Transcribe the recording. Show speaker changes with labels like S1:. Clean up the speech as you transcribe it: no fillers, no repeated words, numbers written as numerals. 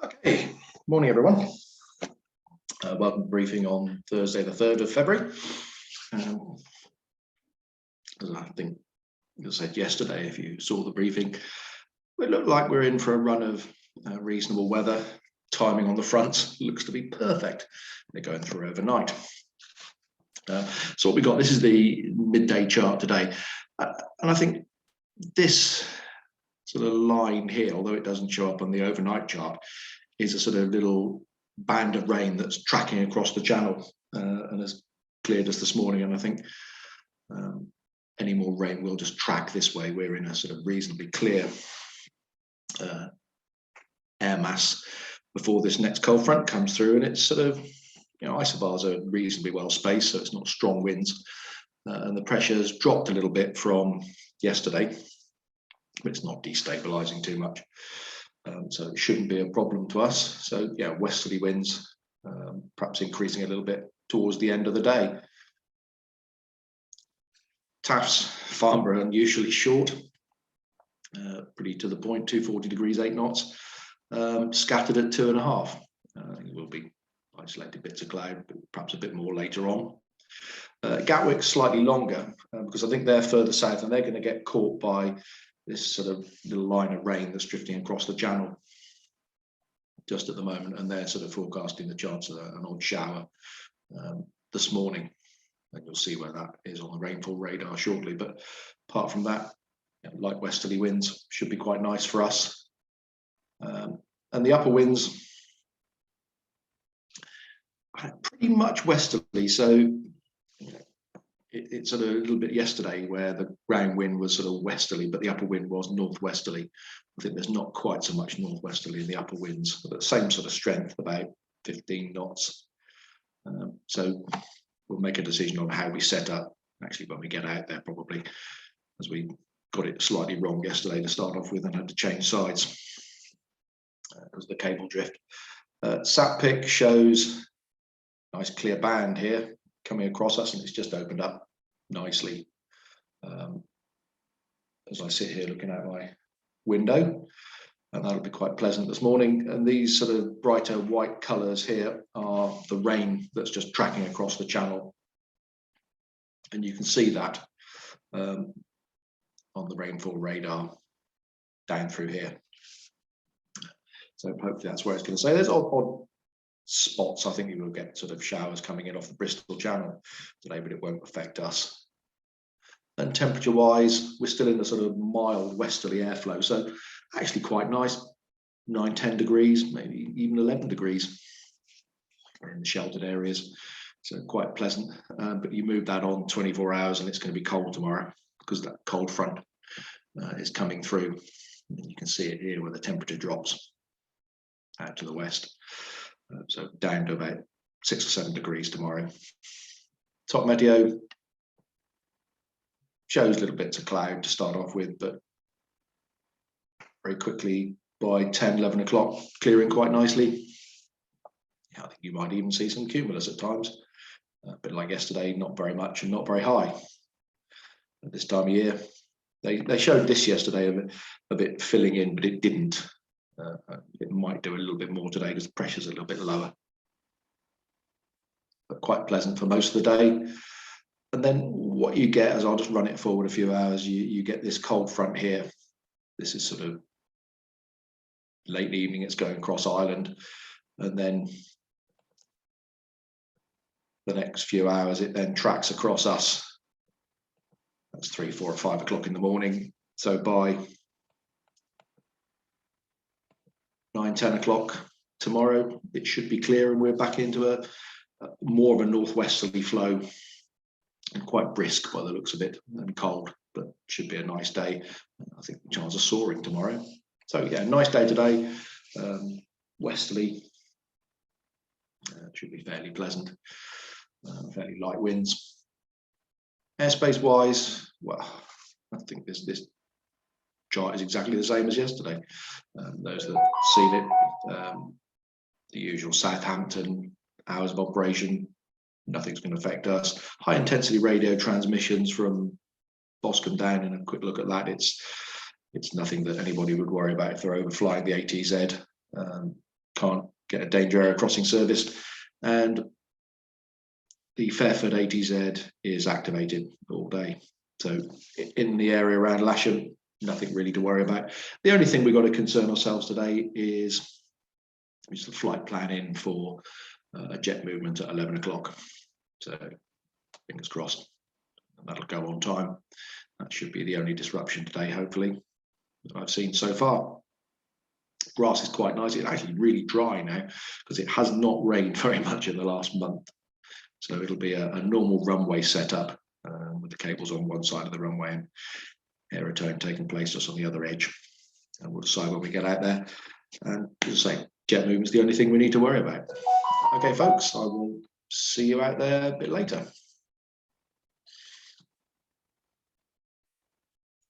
S1: Okay, morning everyone. Welcome to briefing on Thursday the 3rd of February. As I think I said yesterday, if you saw the briefing, it looked like we're in for a run of reasonable weather. Timing on the fronts looks to be perfect. They're going through overnight. So what we got, this is the midday chart today. And I think this sort of line here, although it doesn't show up on the overnight chart, is a sort of little band of rain that's tracking across the channel and has cleared us this morning. And I think any more rain will just track this way. We're in a sort of reasonably clear air mass before this next cold front comes through, and it's sort of, isobars are reasonably well spaced, so it's not strong winds, and the pressure's dropped a little bit from yesterday, but it's not destabilizing too much. So it shouldn't be a problem to us. So yeah, westerly winds, perhaps increasing a little bit towards the end of the day. TAFs, Farnborough, unusually short, pretty to the point, 240 degrees, 8 knots, scattered at 2.5. I think it will be isolated bits of cloud, but perhaps a bit more later on. Gatwick's slightly longer because I think they're further south and they're going to get caught by this sort of little line of rain that's drifting across the channel just at the moment, and they're sort of forecasting the chance of an odd shower this morning, and you'll see where that is on the rainfall radar shortly. But apart from that, light westerly winds should be quite nice for us, and the upper winds pretty much westerly. So it's sort of a little bit yesterday where the ground wind was sort of westerly, but the upper wind was northwesterly. I think there's not quite so much northwesterly in the upper winds, but the same sort of strength, about 15 knots. So we'll make a decision on how we set up, actually, when we get out there, probably, as we got it slightly wrong yesterday to start off with and had to change sides because of the cable drift. SatPic shows a nice clear band here coming across us, and it's just opened up nicely as I sit here looking out my window, and that'll be quite pleasant this morning. And these sort of brighter white colours here are the rain that's just tracking across the channel, and you can see that on the rainfall radar down through here. So hopefully that's where it's going to say. There's odd spots. I think you will get sort of showers coming in off the Bristol Channel today, but it won't affect us. And temperature wise, we're still in the sort of mild westerly airflow, so actually quite nice, 9-10 degrees, maybe even 11 degrees in the sheltered areas, so quite pleasant. But you move that on 24 hours and it's going to be cold tomorrow because that cold front is coming through, and you can see it here where the temperature drops out to the west. So down to about 6 or 7 degrees tomorrow. Top meteo shows little bits of cloud to start off with, but very quickly by 10, 11 o'clock, clearing quite nicely. Yeah, I think you might even see some cumulus at times, but like yesterday, not very much and not very high at this time of year. They showed this yesterday a bit filling in, but it didn't. It might do a little bit more today because the pressure's a little bit lower, but quite pleasant for most of the day. And then what you get, as I'll just run it forward a few hours, you get this cold front here. This is sort of late evening, it's going across Ireland, and then the next few hours it then tracks across us. That's 3, 4 or 5 o'clock in the morning. So by 9, 10 o'clock tomorrow, it should be clear and we're back into a more of a northwesterly flow, and quite brisk by the looks of it, and cold, but should be a nice day. I think the chance of soaring tomorrow. So yeah, nice day today, westerly, should be fairly pleasant, fairly light winds. Airspace wise, well, I think this chart is exactly the same as yesterday. Those that have seen it, the usual Southampton hours of operation, nothing's going to affect us. High intensity radio transmissions from Boscombe down, and a quick look at that, it's nothing that anybody would worry about if they're overflying the ATZ. can't get a danger area crossing serviced, and the Fairford ATZ is activated all day. So in the area around Lasham, nothing really to worry about. The only thing we've got to concern ourselves today is the flight planning for a jet movement at 11 o'clock. So fingers crossed, that'll go on time. That should be the only disruption today, hopefully, that I've seen so far. Grass is quite nice. It's actually really dry now because it has not rained very much in the last month. So it'll be a normal runway setup with the cables on one side of the runway and aerotone taking place just on the other edge. And we'll decide when we get out there. And as I say, jet movement is the only thing we need to worry about. Okay, folks, I will see you out there a bit later.